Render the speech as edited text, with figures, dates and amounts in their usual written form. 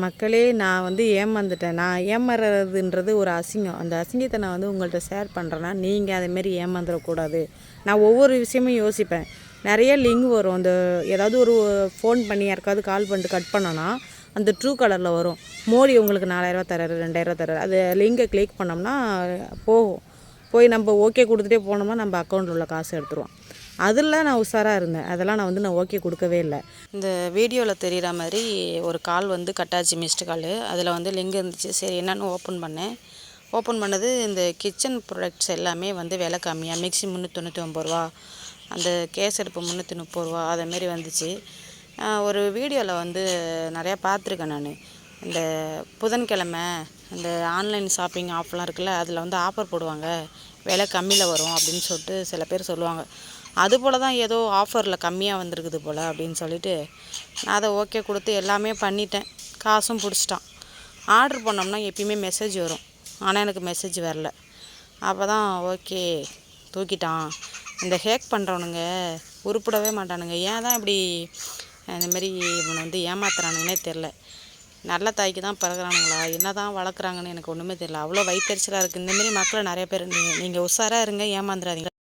மக்களே நான் வந்து ஏமாந்துட்டேன். நான் ஏமாறுறதுன்றது ஒரு அசிங்கம். அந்த அசிங்கத்தை நான் வந்து உங்கள்கிட்ட ஷேர் பண்ணுறேன்னா, நீங்கள் அதேமாரி ஏமாந்துடக்கூடாது. நான் ஒவ்வொரு விஷயமும் யோசிப்பேன். நிறைய லிங்க் வரும். அந்த ஏதாவது ஒரு ஃபோன் பண்ணி யாருக்காவது கால் பண்ணிட்டு கட் பண்ணோன்னா, அந்த ட்ரூ கலரில் வரும். மோடி உங்களுக்கு 4000 தராரு, 2000 தராரு. அது லிங்கை கிளிக் பண்ணோம்னா போகும். போய் நம்ம ஓகே கொடுத்துட்டே போனோம்னா நம்ம அக்கௌண்ட்டில் உள்ள காசு எடுத்துருவோம். அதில் நான் உஷாராக இருந்தேன். அதெல்லாம் நான் ஓகே கொடுக்கவே இல்லை. இந்த வீடியோவில் தெரிகிற மாதிரி ஒரு கால் வந்து கட்டாச்சு, மிஸ்டு கால். அதில் வந்து லிங்க் இருந்துச்சு. சரி என்னன்னு ஓப்பன் பண்ணேன். ஓப்பன் பண்ணது இந்த கிச்சன் ப்ராடக்ட்ஸ் எல்லாமே வந்து விலை கம்மியாக, மிக்ஸி 399 ரூபா, அந்த கேஸ் அடுப்பு 330 ரூபா, அதேமாரி வந்துச்சு. ஒரு வீடியோவில் வந்து நிறையா பார்த்துருக்கேன் நான். இந்த புதன்கிழமை இந்த ஆன்லைன் ஷாப்பிங் ஆஃப்லாம் இருக்குல்ல, அதில் வந்து ஆஃபர் போடுவாங்க, விலை கம்மியில் வரும் அப்படின்னு சொல்லிட்டு சில பேர் சொல்லுவாங்க. அதுபோல் தான் ஏதோ ஆஃபரில் கம்மியாக வந்திருக்குது போல் அப்படின்னு சொல்லிட்டு நான் அதை ஓகே கொடுத்து எல்லாமே பண்ணிட்டேன். காசும் பிடிச்சிட்டான். ஆர்டர் பண்ணோம்னா எப்பயுமே மெசேஜ் வரும், ஆனால் எனக்கு மெசேஜ் வரல. அப்போ தான் ஓகே தூக்கிட்டான். இந்த ஹேக் பண்ணுறவனுங்க உருப்படவே மாட்டானுங்க. ஏன் தான் இப்படி இந்தமாரி இவனை வந்து ஏமாத்துறானுங்கன்னே தெரில. நல்ல தாய்க்கு தான் பிறகுறானுங்களா, என்ன தான் வளர்க்குறாங்கன்னு எனக்கு ஒன்றுமே தெரியல. அவ்வளோ வயிற்றுச்சலாக இருக்குது. இந்தமாரி மக்களை நிறைய பேர் நீங்கள் உஷாராக இருங்க, ஏமாந்துடாதீங்க.